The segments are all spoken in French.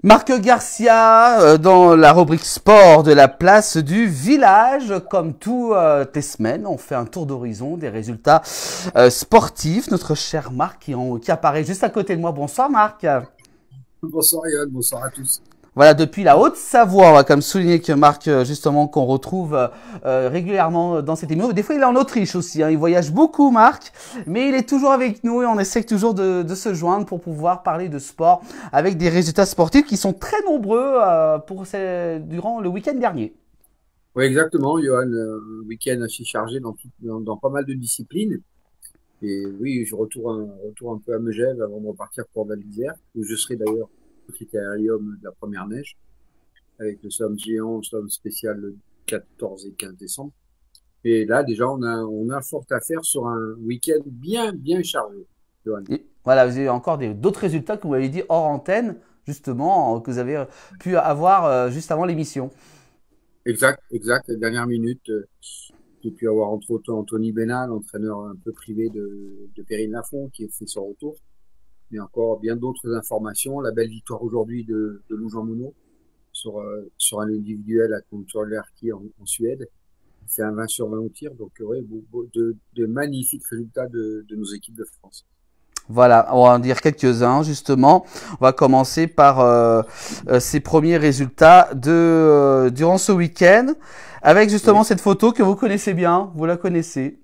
Marc Garcia dans la rubrique sport de la place du village. Comme toutes les semaines, on fait un tour d'horizon des résultats sportifs. Notre cher Marc qui apparaît juste à côté de moi. Bonsoir Marc. Bonsoir Yann, bonsoir à tous. Voilà, depuis la Haute-Savoie, on va quand même souligner que Marc, justement, qu'on retrouve régulièrement dans cette émission. Des fois, il est en Autriche aussi, hein. Il voyage beaucoup, Marc, mais il est toujours avec nous et on essaie toujours de se joindre pour pouvoir parler de sport avec des résultats sportifs qui sont très nombreux durant le week-end dernier. Oui, exactement, Johan, un week-end assez chargé dans pas mal de disciplines. Et oui, je retourne un peu à Megève avant de repartir pour Val d'Isère, où je serai d'ailleurs au critérium de la première neige, avec le slalom géant, le slalom spécial le 14 et 15 décembre. Et là, déjà, on a fort à faire sur un week-end bien chargé, Johan. Et voilà, vous avez encore d'autres résultats que vous m'avez dit hors antenne, justement, que vous avez pu avoir juste avant l'émission. Exact. La dernière minute, j'ai pu avoir entre autres Anthony Bénal, entraîneur un peu privé de Perrine Lafont, qui a fait son retour. Mais encore bien d'autres informations. La belle victoire aujourd'hui de Lou Jean Monod sur un individuel à Kontiolahti en Suède. Il fait un 20 sur 20 au tir. Donc, ouais, de magnifiques résultats de nos équipes de France. Voilà, on va en dire quelques-uns justement. On va commencer par ces premiers résultats durant ce week-end, avec justement Oui. cette photo que vous connaissez bien, vous la connaissez.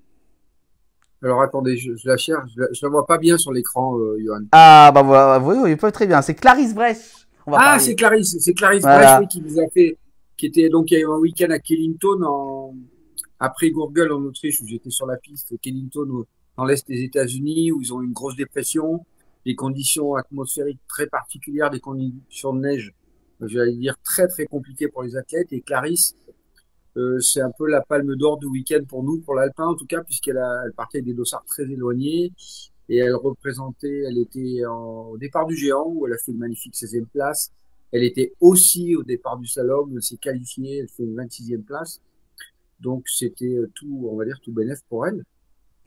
Alors, attendez, je la cherche. Je la vois pas bien sur l'écran, Johan. Ah bah voilà, oui, peut très bien. C'est Clarisse Brech. On va Ah, parler. C'est Clarisse Brech, oui, Voilà. qui nous a fait, qui était, donc, il y a eu un week-end à Killington après Gurgel en Autriche où j'étais sur la piste. Killington dans l'est des États-Unis où ils ont une grosse dépression, des conditions atmosphériques très particulières, des conditions de neige, j'allais dire très compliquées pour les athlètes. Et Clarisse, c'est un peu la palme d'or du week-end pour nous, pour l'alpin en tout cas, elle partait des dossards très éloignés. Et elle était au départ du géant où elle a fait une magnifique 16e place. Elle était aussi au départ du slalom, elle s'est qualifiée, elle fait une 26e place. Donc c'était tout, on va dire, tout bénef pour elle.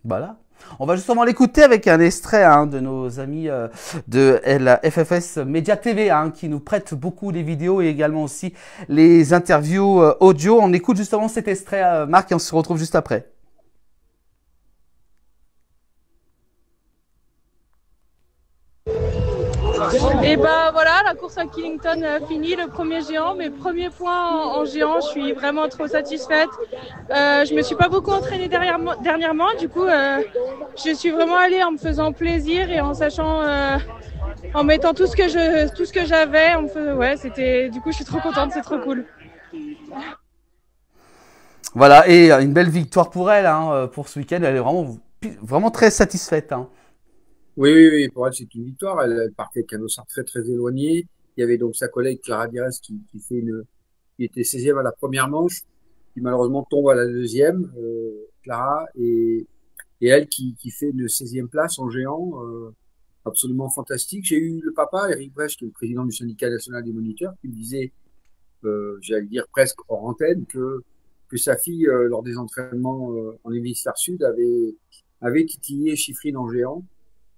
Voilà. On va justement l'écouter avec un extrait de nos amis de la FFS Média TV qui nous prêtent beaucoup les vidéos et également aussi les interviews audio. On écoute justement cet extrait, Marc, et on se retrouve juste après. Et bah voilà, la course à Killington finie, le premier géant, mes premiers points en géant, je suis vraiment trop satisfaite. Je me suis pas beaucoup entraînée dernièrement, du coup je suis vraiment allée en me faisant plaisir et en sachant, en mettant tout ce que j'avais, du coup je suis trop contente, c'est trop cool. Voilà, et une belle victoire pour elle, pour ce week-end. Elle est vraiment très satisfaite. Oui, pour elle c'est une victoire. Elle partait avec un dossard très éloigné. Il y avait donc sa collègue Clara Dires qui était 16e à la première manche, qui malheureusement tombe à la deuxième, Clara, et elle qui fait une 16e place en géant, absolument fantastique. J'ai eu le papa, Eric Brech, qui est le président du syndicat national des moniteurs, qui me disait, j'allais dire presque hors antenne, que sa fille, lors des entraînements en hémisphère sud, avait titillé Chiffrine en géant.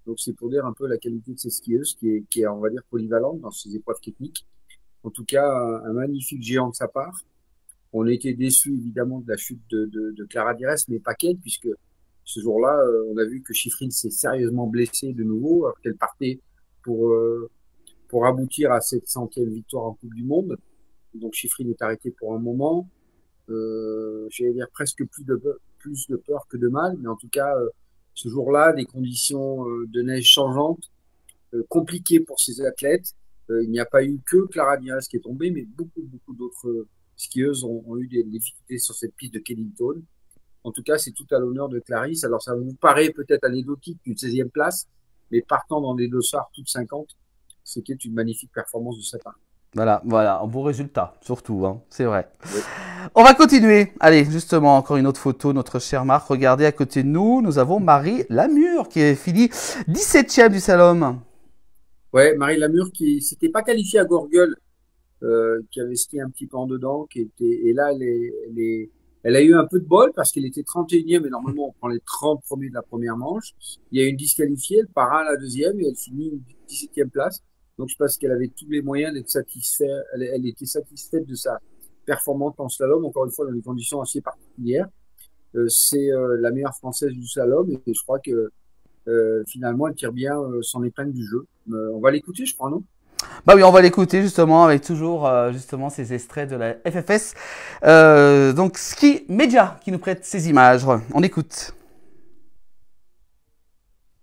Donc c'est pour dire un peu la qualité de ces skieuses, qui est on va dire, polyvalente dans ses épreuves techniques. En tout cas, un magnifique géant de sa part. On a été déçus évidemment de la chute de Clara Dires, mais pas qu'elle, puisque ce jour-là, on a vu que Chiffrine s'est sérieusement blessée de nouveau, alors qu'elle partait pour, euh, pour aboutir à cette 100e victoire en Coupe du Monde. Donc Chiffrine est arrêtée pour un moment. J'allais dire presque plus de peur que de mal, mais en tout cas, ce jour-là, des conditions de neige changeantes, compliquées pour ces athlètes. Il n'y a pas eu que Clara Dires qui est tombée, mais beaucoup d'autres skieuses ont eu des difficultés sur cette piste de Kennington. En tout cas, c'est tout à l'honneur de Clarisse. Alors, ça vous paraît peut-être anecdotique, une 16e place, mais partant dans des dossards toutes 50, c'était une magnifique performance de sa part. Voilà, un beau résultat, surtout, c'est vrai. Oui. On va continuer. Allez, justement, encore une autre photo, notre cher Marc. Regardez à côté de nous, nous avons Marie Lamure qui est fini 17e du slalom. Ouais, Marie Lamure qui s'était pas qualifiée à Gorgueul, qui avait skié un petit peu en dedans, et là, elle a eu un peu de bol parce qu'elle était 31e et normalement on prend les 30 premiers de la première manche. Il y a une disqualifiée, elle part à la deuxième et elle finit une 17e place. Donc je pense qu'elle avait tous les moyens d'être satisfaite. Elle était satisfaite de sa performance en slalom, encore une fois dans des conditions assez particulières. C'est la meilleure française du slalom et je crois que finalement elle tire bien son épingle du jeu. On va l'écouter, je crois, non? Bah oui, on va l'écouter justement avec toujours justement ces extraits de la FFS. Donc Ski Media qui nous prête ces images. On écoute.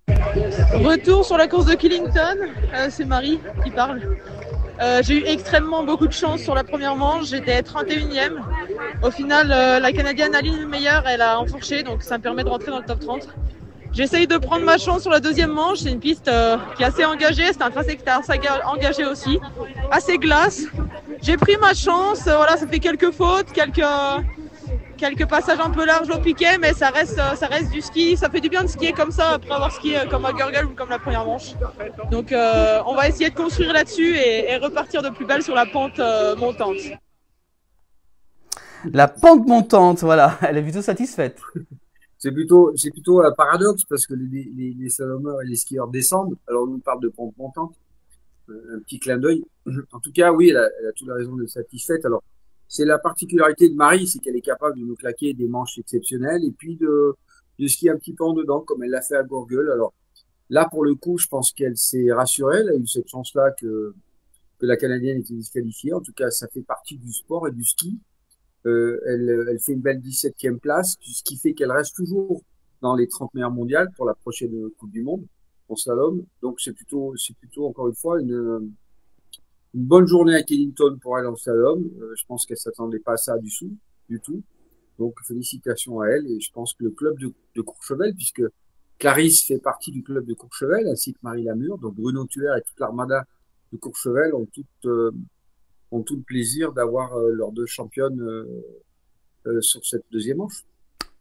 Retour sur la course de Killington, c'est Marie qui parle. J'ai eu extrêmement beaucoup de chance sur la première manche, j'étais 31e. Au final, la Canadienne Aline Meyer, elle a enfourché, donc ça me permet de rentrer dans le top 30. J'essaye de prendre ma chance sur la deuxième manche, c'est une piste qui est assez engagée, c'est un tracé qui est assez engagé aussi, assez glace. J'ai pris ma chance, voilà, ça fait quelques fautes, quelques passages un peu larges au piquet, mais ça reste du ski. Ça fait du bien de skier comme ça après avoir skié comme à Gurgel ou comme la première manche. Donc on va essayer de construire là-dessus et repartir de plus belle sur la pente montante. La pente montante, voilà, elle est plutôt satisfaite. C'est plutôt un paradoxe parce que les slalomeurs et les skieurs descendent. Alors on nous parle de pente montante, un petit clin d'œil. En tout cas, oui, elle a toute la raison d'être satisfaite. Alors c'est la particularité de Marie, c'est qu'elle est capable de nous claquer des manches exceptionnelles et puis de skier un petit peu en dedans, comme elle l'a fait à Gurgel. Alors là, pour le coup, je pense qu'elle s'est rassurée. Elle a eu cette chance-là que la Canadienne était disqualifiée. En tout cas, ça fait partie du sport et du ski. Elle fait une belle 17e place, ce qui fait qu'elle reste toujours dans les 30 meilleures mondiales pour la prochaine Coupe du Monde en slalom. Donc c'est plutôt encore une fois une bonne journée à Killington pour elle en slalom. Je pense qu'elle s'attendait pas à ça du tout. Donc félicitations à elle et je pense que le club de Courchevel, puisque Clarisse fait partie du club de Courchevel ainsi que Marie Lamure, donc Bruno Thuer et toute l'armada de Courchevel ont tout le plaisir d'avoir leurs deux championnes sur cette deuxième manche.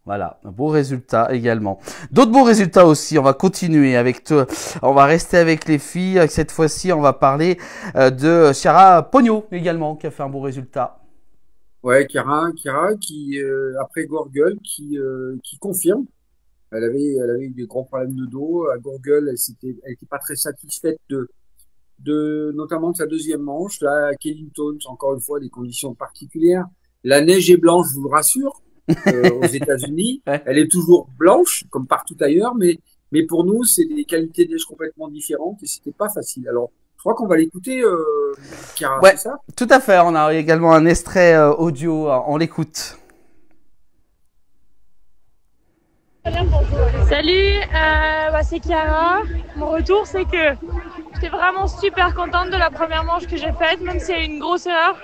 Voilà, un beau résultat également. D'autres beaux résultats aussi, on va continuer avec toi. On va rester avec les filles. Cette fois-ci, on va parler de Chiara Pogno également, qui a fait un beau résultat. Ouais, Chiara qui, après Gurgel, qui confirme. Elle avait eu des gros problèmes de dos. À Gurgel, elle était pas très satisfaite notamment de sa deuxième manche. Là, à Killington, encore une fois, des conditions particulières. La neige est blanche, je vous le rassure. Aux États-Unis, Ouais. Elle est toujours blanche, comme partout ailleurs, mais pour nous, c'est des qualités de neige complètement différentes et c'était pas facile. Alors, je crois qu'on va l'écouter, Chiara, Ouais, c'est ça? tout à fait. On a également un extrait audio. On l'écoute. Salut, c'est Chiara. Mon retour, c'est que j'étais vraiment super contente de la première manche que j'ai faite, même s'il y a eu une grosse erreur.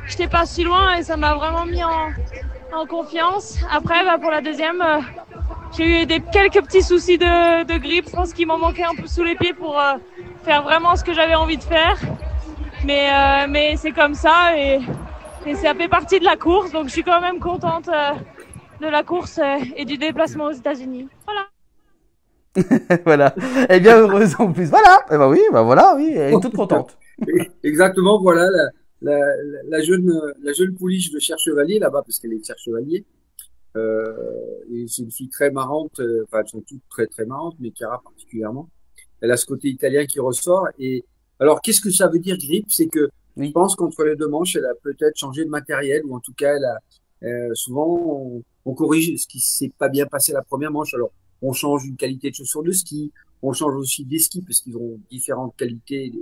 J'étais pas si loin et ça m'a vraiment mis en confiance. Après, pour la deuxième, j'ai eu quelques petits soucis de grippe. Je pense qu'il m'en manquait un peu sous les pieds pour faire vraiment ce que j'avais envie de faire. Mais c'est comme ça et ça fait partie de la course. Donc je suis quand même contente de la course et du déplacement aux États-Unis. Voilà. Voilà. Elle est bien heureuse en plus. Voilà. Eh ben oui, voilà, oui. Elle est toute contente. Exactement, voilà la jeune pouliche de Cher-Chevalier là-bas, parce qu'elle est de Cher-Chevalier. Et c'est une fille très marrante. Enfin, elles sont toutes très très marrantes, mais Chiara particulièrement. Elle a ce côté italien qui ressort. Et alors, qu'est-ce que ça veut dire grippe? C'est que Oui. je pense qu'entre les deux manches, elle a peut-être changé de matériel, ou en tout cas, souvent on corrige ce qui s'est pas bien passé la première manche. Alors, on change une qualité de chaussures de ski, on change aussi des skis parce qu'ils ont différentes qualités,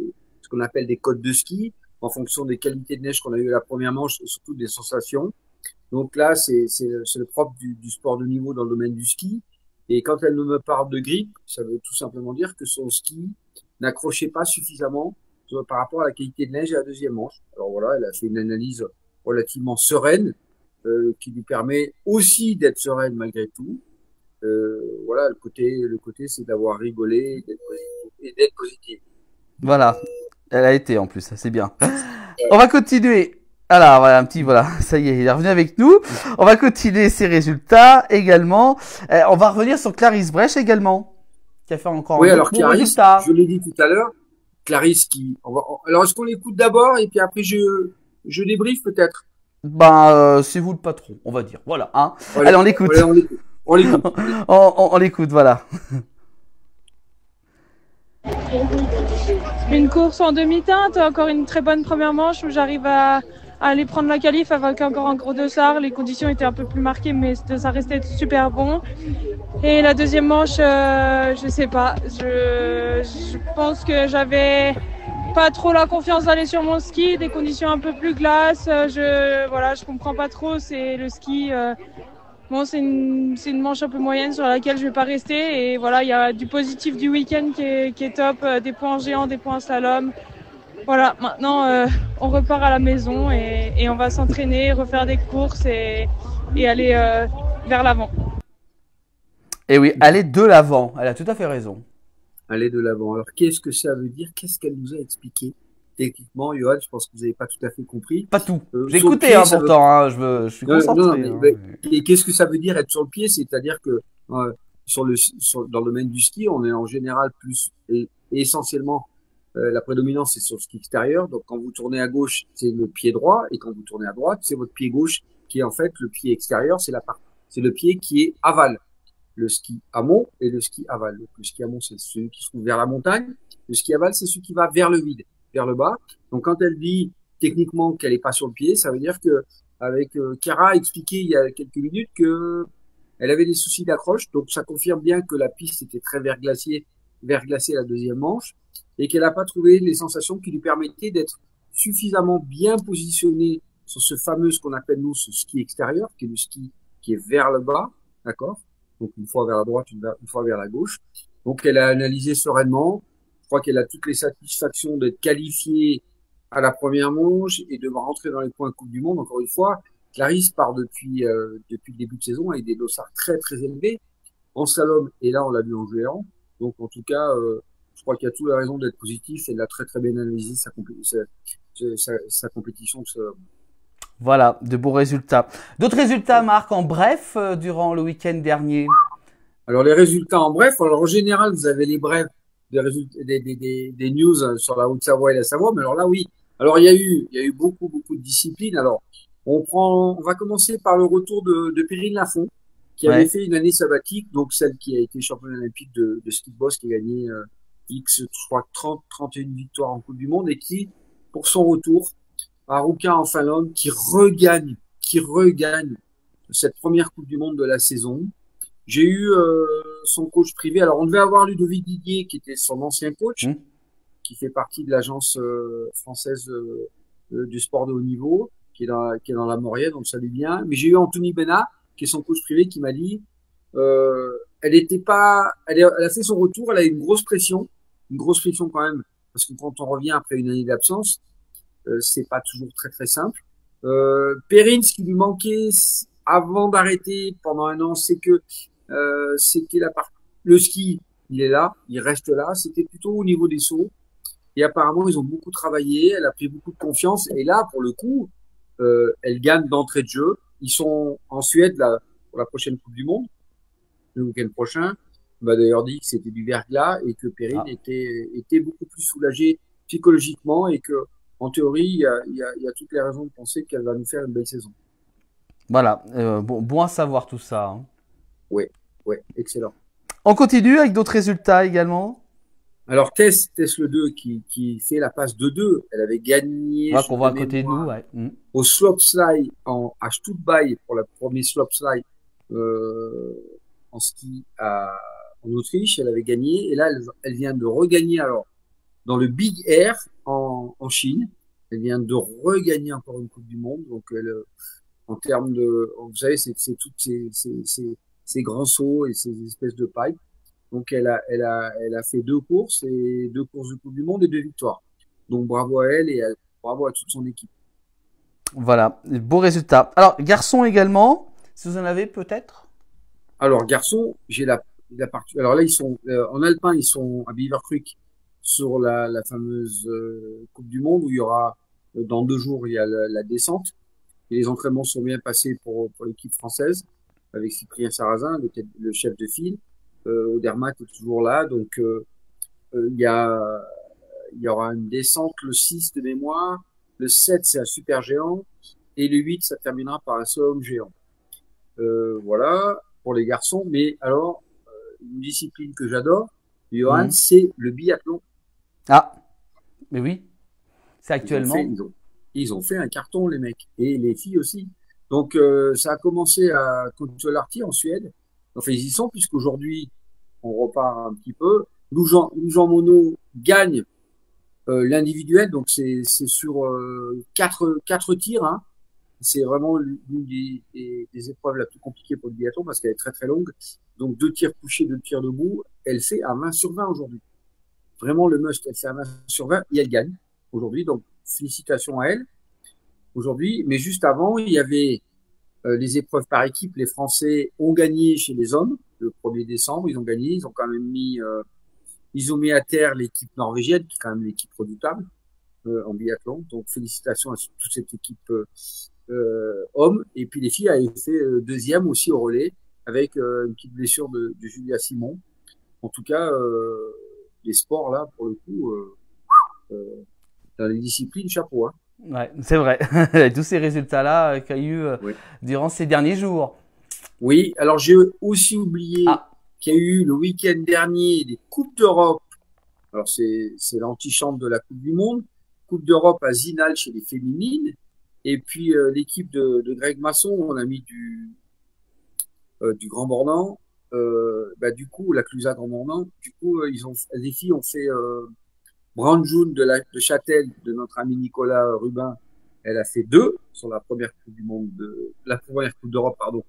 ce qu'on appelle des codes de ski, en fonction des qualités de neige qu'on a eu la première manche et surtout des sensations. Donc là, c'est le propre du sport de niveau dans le domaine du ski. Et quand elle me parle de grippe, ça veut tout simplement dire que son ski n'accrochait pas suffisamment par rapport à la qualité de neige à la deuxième manche. Alors voilà, elle a fait une analyse relativement sereine, qui lui permet aussi d'être sereine malgré tout. Voilà, le côté, c'est d'avoir rigolé et d'être positif. Voilà. Elle a été en plus, c'est bien. On va continuer. Alors, voilà, ça y est, il est revenu avec nous. On va continuer ses résultats également. On va revenir sur Clarisse Brech également, qui a fait encore oui, un alors bon Clarisse, résultat. je l'ai dit tout à l'heure, Clarisse alors est-ce qu'on l'écoute d'abord et puis après je débriefe peut-être? C'est vous le patron, on va dire. Voilà, hein. Allez, Allez, on l'écoute. On l'écoute. On l'écoute, voilà. une course en demi-teinte, encore une très bonne première manche où j'arrive à aller prendre la qualif avec encore un gros dossard. Les conditions étaient un peu plus marquées, mais ça restait super bon. Et la deuxième manche, je sais pas. Je pense que j'avais pas trop la confiance d'aller sur mon ski, des conditions un peu plus glace. Je comprends pas trop. C'est le ski. Bon, c'est une manche un peu moyenne sur laquelle je vais pas rester. Et voilà, il y a du positif du week-end qui est top, des points en géant, des points en slalom. Voilà, maintenant on repart à la maison et on va s'entraîner, refaire des courses et aller vers l'avant. Et oui, aller de l'avant. Elle a tout à fait raison. Aller de l'avant. Alors, qu'est-ce que ça veut dire? Qu'est-ce qu'elle nous a expliqué? Techniquement, Johan, je pense que vous n'avez pas tout à fait compris. Pas tout. J'ai écouté pourtant, je suis concentré. Et qu'est-ce que ça veut dire être sur le pied? C'est-à-dire que dans le domaine du ski, on est en général plus et essentiellement la prédominance c'est sur le ski extérieur. Donc quand vous tournez à gauche, c'est le pied droit, et quand vous tournez à droite, c'est votre pied gauche qui est en fait le pied extérieur. C'est le pied qui est aval. Le ski amont et le ski aval. Donc, le ski amont, c'est celui qui se trouve vers la montagne. Le ski aval, c'est celui qui va vers le vide, vers le bas. Donc, quand elle dit techniquement qu'elle est pas sur le pied, ça veut dire que avec Chiara a expliqué il y a quelques minutes que elle avait des soucis d'accroche. Donc, ça confirme bien que la piste était très verglacée la deuxième manche, et qu'elle n'a pas trouvé les sensations qui lui permettaient d'être suffisamment bien positionnée sur ce fameux, ce qu'on appelle nous, ce ski extérieur, qui est le ski qui est vers le bas, d'accord? Donc une fois vers la droite, une fois vers la gauche. Donc elle a analysé sereinement. Je crois qu'elle a toutes les satisfactions d'être qualifiée à la première manche et de rentrer dans les points Coupe du Monde. Encore une fois, Clarisse part depuis le début de saison avec des dossards très très élevés en slalom, et là on l'a vu en géant. Donc en tout cas, je crois qu'il y a toutes les raisons d'être positif, et elle a très très bien analysé sa compétition de slalom. Voilà, de beaux résultats. D'autres résultats, Marc, en bref, durant le week-end dernier? Alors, les résultats en bref, alors en général, vous avez les brefs des résultats, des news sur la Haute-Savoie et la Savoie, mais alors là, oui. Alors, il y a eu beaucoup de disciplines. Alors, on va commencer par le retour de Perrine Lafont, qui avait fait une année sabbatique, donc celle qui a été championne olympique de ski de boss, qui a gagné je crois, 31 victoires en Coupe du Monde, et qui, pour son retour à Ruka en Finlande, qui regagne cette première Coupe du Monde de la saison. J'ai eu son coach privé. Alors, on devait avoir Ludovic Didier, qui était son ancien coach, qui fait partie de l'agence française du sport de haut niveau, qui est dans la Maurienne, on le savait bien. Mais j'ai eu Anthony Bena, qui est son coach privé, qui m'a dit, elle a fait son retour, elle a eu une grosse pression quand même, parce que quand on revient après une année d'absence, c'est pas toujours très très simple. Perrine, ce qui lui manquait avant d'arrêter pendant un an, c'était le ski, il est là, il reste là. C'était plutôt au niveau des sauts. Et apparemment, ils ont beaucoup travaillé. Elle a pris beaucoup de confiance. Et là, pour le coup, elle gagne d'entrée de jeu. Ils sont en Suède pour la prochaine Coupe du Monde, le week-end prochain. On m'a d'ailleurs dit que c'était du verglas et que Perrine était beaucoup plus soulagée psychologiquement, et que en théorie, il y a toutes les raisons de penser qu'elle va nous faire une belle saison. Voilà, bon à savoir tout ça. Hein. Oui, excellent. On continue avec d'autres résultats également. Alors Tess Le 2 qui fait la passe 2-2, elle avait gagné qu'on voit à côté de nous, au slopestyle à Stuttgart pour la première slopestyle en ski en Autriche, elle avait gagné, et là elle vient de regagner alors dans le Big Air en Chine. Elle vient de regagner encore une Coupe du Monde. Donc, en termes de, vous savez, c'est toutes ces grands sauts et ces espèces de pipes. Donc, elle a fait 2 courses, et 2 courses de Coupe du Monde et 2 victoires. Donc, bravo à elle et bravo à toute son équipe. Voilà, beau résultat. Alors, garçon également, si vous en avez peut-être? Alors, garçon, j'ai la partie. Alors là, ils sont en alpin, ils sont à Beaver Creek sur la fameuse Coupe du Monde, où il y aura dans 2 jours, il y a la descente, et les entraînements sont bien passés pour l'équipe française avec Cyprien Sarrazin, le chef de file. Odermatt est toujours là, donc il y aura une descente le 6 de mémoire, le 7 c'est un super géant, et le 8 ça terminera par un slalom géant. Voilà pour les garçons. Mais alors une discipline que j'adore, Johan, c'est le biathlon. Ah. Mais oui, c'est actuellement. Ils ont fait un carton, les mecs. Et les filles aussi. Donc, ça a commencé à Kontiolahti en Suède. Enfin, ils y sont, puisqu'aujourd'hui, on repart un petit peu. Lou Jean Monod gagne l'individuel. Donc, c'est sur quatre tirs. Hein. C'est vraiment l'une des épreuves la plus compliquée pour le biathlon parce qu'elle est très, très longue. Donc, 2 tirs couchés, 2 tirs debout. Elle fait à 20 sur 20 aujourd'hui. Vraiment, le must, elle fait à 20 sur 20 et elle gagne aujourd'hui. Donc, félicitations à elle aujourd'hui. Mais juste avant, il y avait les épreuves par équipe. Les Français ont gagné chez les hommes le 1er décembre. Ils ont gagné. Ils ont quand même ils ont mis à terre l'équipe norvégienne, qui est quand même l'équipe redoutable en biathlon. Donc, félicitations à toute cette équipe hommes. Et puis, les filles avaient fait deuxième aussi au relais avec une petite blessure de Julia Simon. En tout cas, les sports, là, pour le coup, dans les disciplines, chapeau. Hein. Ouais, c'est vrai. Tous ces résultats-là qu'il y a eu durant ces derniers jours. Oui, alors j'ai aussi oublié qu'il y a eu le week-end dernier des Coupes d'Europe. Alors, c'est l'antichambre de la Coupe du Monde. Coupe d'Europe à Zinal chez les féminines. Et puis, l'équipe de Greg Masson, on a mis du Grand Bornand. Du coup, la Clusa Grand Bornand. Du coup, les filles ont fait Brandjoun de Châtel de notre ami Nicolas Rubin. Elle a fait 2 sur la première Coupe du Monde la première Coupe d'Europe, pardon,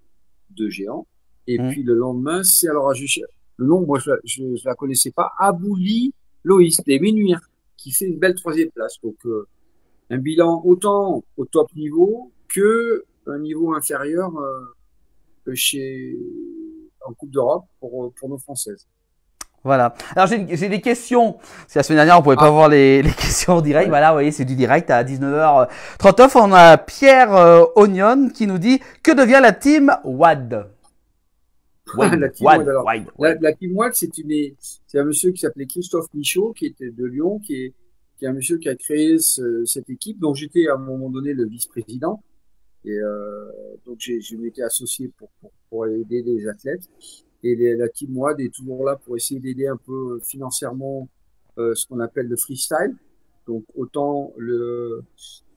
de géants. Et puis le lendemain, c'est alors le nom, moi je la connaissais pas, Abouli Loïs des Menuires, qui fait une belle 3e place. Donc un bilan autant au top niveau que un niveau inférieur en Coupe d'Europe pour nos Françaises. Voilà. Alors j'ai des questions. C'est la semaine dernière, on pouvait pas voir les questions en direct. Voilà, vous voyez, c'est du direct à 19h39. On a Pierre Ognon qui nous dit que devient la team WAD. La team WAD, c'est un monsieur qui s'appelait Christophe Michaud, qui était de Lyon, qui est un monsieur qui a créé cette équipe, dont j'étais à un moment donné le vice-président. Et donc je m'étais associé pour aider les athlètes. Et la team WAD est toujours là pour essayer d'aider un peu financièrement ce qu'on appelle le freestyle. Donc autant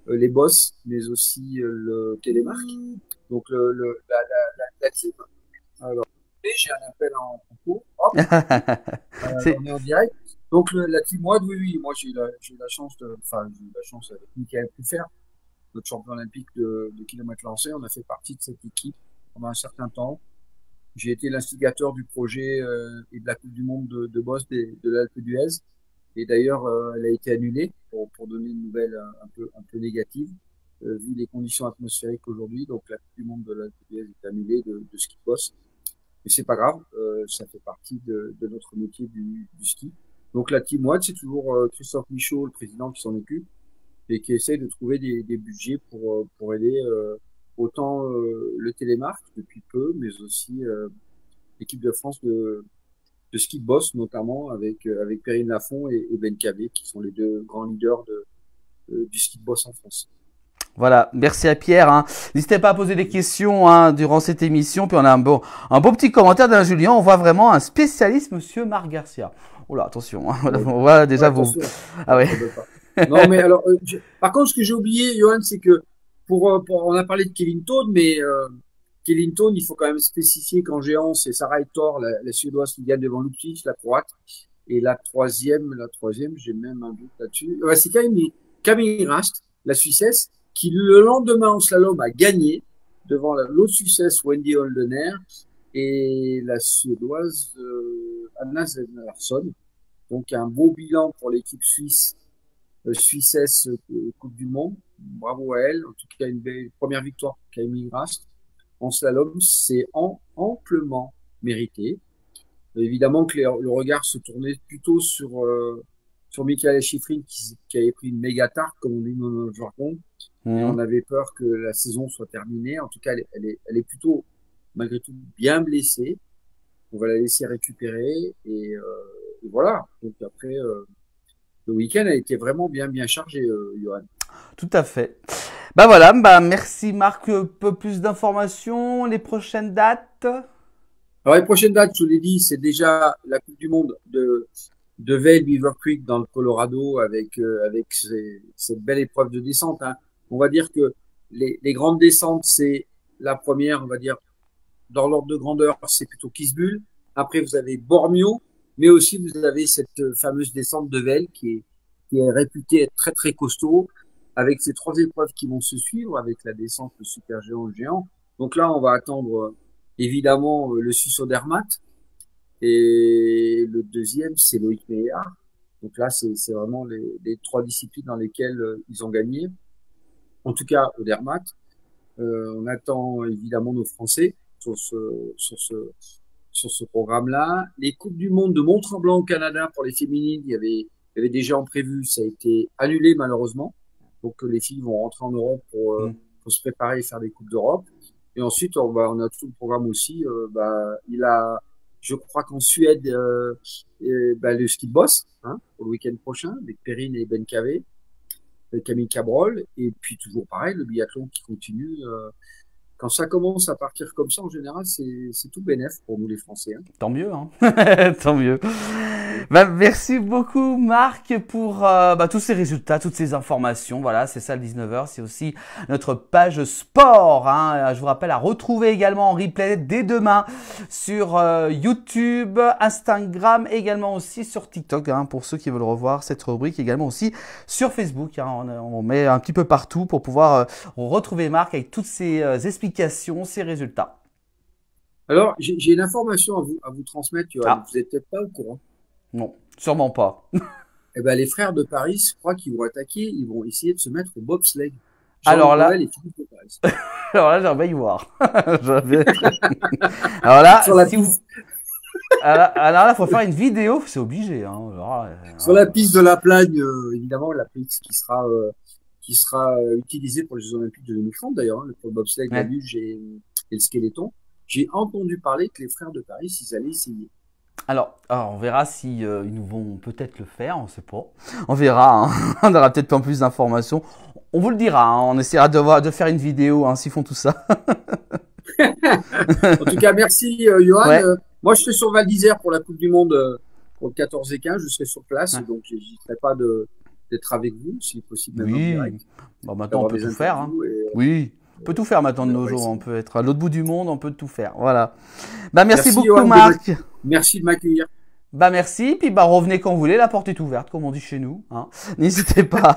les boss, mais aussi le télémark. Donc la team. Alors j'ai un appel en cours. Hop. On est en direct. Donc la team WAD, oui, moi j'ai eu la chance avec Michael Puffer, notre champion olympique de kilomètres lancés. On a fait partie de cette équipe pendant un certain temps. J'ai été l'instigateur du projet et de la Coupe du Monde de boss de l'Alpe d'Huez. Et d'ailleurs, elle a été annulée pour donner une nouvelle un peu négative, vu les conditions atmosphériques aujourd'hui. Donc, la Coupe du Monde de l'Alpe d'Huez est annulée de ski boss. Mais c'est pas grave, ça fait partie de notre métier du ski. Donc, la team WAD, c'est toujours Christophe Michaud, le président, qui s'en occupe et qui essaie de trouver des budgets pour aider autant le télémark depuis peu, mais aussi l'équipe de France de ski de boss, notamment avec Perrine Lafont et Ben Cabé, qui sont les 2 grands leaders du ski de boss en France. Voilà, merci à Pierre. Hein. N'hésitez pas à poser des questions durant cette émission. Puis on a un beau petit commentaire d'Alain Julien. On voit vraiment un spécialiste, Monsieur Marc Garcia. Oh là, attention. Hein. On voit déjà vous. Ah ouais. Non, mais alors, par contre, ce que j'ai oublié, Johan, c'est que on a parlé de Kevin Todd, mais Kevin Todd, il faut quand même spécifier qu'en géant, c'est Sarah Hector, la Suédoise, qui gagne devant Luptic, la Croate, et la troisième, j'ai même un doute là-dessus. Ouais, c'est Camille Rast, la Suissesse, qui le lendemain en slalom a gagné devant l'autre Suissesse, Wendy Holdener, et la Suédoise Anna Zednarsson. Donc un beau bilan pour l'équipe suissesse Coupe du Monde. Bravo à elle. En tout cas, une belle première victoire pour Camille Rast. En slalom, c'est amplement mérité. Évidemment que le regard se tournait plutôt sur Michaela Schifrin qui avait pris une méga tarte, comme on dit dans notre jargon. On avait peur que la saison soit terminée. En tout cas, elle est plutôt, malgré tout, bien blessée. On va la laisser récupérer et voilà. Donc après, le week-end a été vraiment bien chargé, Johan. Tout à fait. Bah voilà, merci Marc. Un peu plus d'informations, les prochaines dates. Alors les prochaines dates, je vous l'ai dit, c'est déjà la Coupe du Monde de de Vail Beaver Creek dans le Colorado avec cette belle épreuve de descente. Hein. On va dire que les grandes descentes, c'est la première, on va dire, dans l'ordre de grandeur, c'est plutôt Kitzbühel. Après, vous avez Bormio, mais aussi vous avez cette fameuse descente de Vail qui est réputée être très très costaud, avec ces 3 épreuves qui vont se suivre, avec la descente, le super géant, le géant. Donc là, on va attendre évidemment le Suisse Odermatt. Et le deuxième, c'est Loïc Meillard. Donc là, c'est vraiment les 3 disciplines dans lesquelles ils ont gagné. En tout cas, Odermatt. On attend évidemment nos Français sur ce programme-là. Les Coupes du Monde de Mont-Tremblant au Canada pour les féminines, il y avait des gens prévus, ça a été annulé malheureusement. Donc les filles vont rentrer en Europe pour se préparer et faire des Coupes d'Europe. Et ensuite, on a tout le programme aussi. Je crois qu'en Suède, le ski de boss pour le week-end prochain, avec Perrine et Ben Cavé, Camille Cabrol, et puis toujours pareil, le biathlon qui continue. Quand ça commence à partir comme ça, en général, c'est tout bénef pour nous les Français. Hein. Tant mieux, hein. Tant mieux. Merci beaucoup Marc pour tous ces résultats, toutes ces informations. Voilà, c'est ça le 19h. C'est aussi notre page sport. Hein. Je vous rappelle à retrouver également en replay dès demain sur YouTube, Instagram, également aussi sur TikTok pour ceux qui veulent revoir cette rubrique, également aussi sur Facebook. On met un petit peu partout pour pouvoir retrouver Marc avec toutes ces explications, ces résultats. Alors, j'ai une information à vous transmettre. Vous n'êtes peut-être pas au courant. Non, sûrement pas. Eh ben, les frères de Paris, je crois qu'ils vont attaquer, ils vont essayer de se mettre au bobsleigh. Alors là, alors là, j'aimerais y voir. Alors là, sur la piste. Alors là, faut faire une vidéo, c'est obligé. Sur la piste de la Plagne, évidemment, la piste qui sera utilisée pour les Jeux Olympiques de 2030 d'ailleurs, pour le bobsleigh, la luge et le skeleton. J'ai entendu parler que les frères de Paris, ils allaient essayer. Alors, on verra si ils nous vont peut-être le faire, on ne sait pas. On verra, on aura peut-être pas plus d'informations. On vous le dira, on essaiera de faire une vidéo s'ils font tout ça. En tout cas, merci Johan. Ouais. Moi, je serai sur Val d'Isère pour la Coupe du Monde pour le 14 et 15. Je serai sur place, donc j'hésiterai pas d'être avec vous, si possible. Oui. Direct. Bon, maintenant, on peut tout faire. Oui. On peut tout faire maintenant de nos jours. On peut être à l'autre bout du monde, on peut tout faire. Voilà. Merci beaucoup, Johan, Marc. Merci de m'accueillir. Merci. Puis revenez quand vous voulez. La porte est ouverte, comme on dit chez nous. N'hésitez pas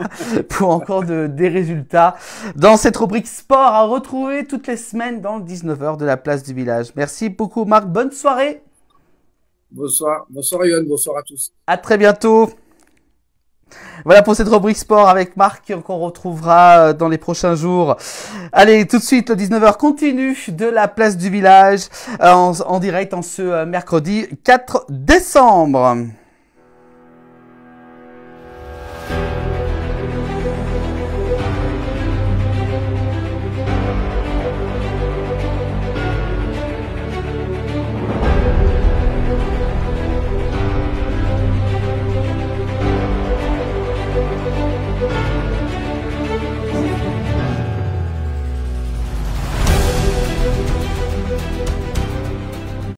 pour encore des résultats dans cette rubrique sport à retrouver toutes les semaines dans le 19h de la place du village. Merci beaucoup, Marc. Bonne soirée. Bonsoir. Bonsoir, Yohan. Bonsoir à tous. À très bientôt. Voilà pour cette rubrique sport avec Marc qu'on retrouvera dans les prochains jours. Allez, tout de suite, le 19h continue de la place du village en direct en ce mercredi 4 décembre.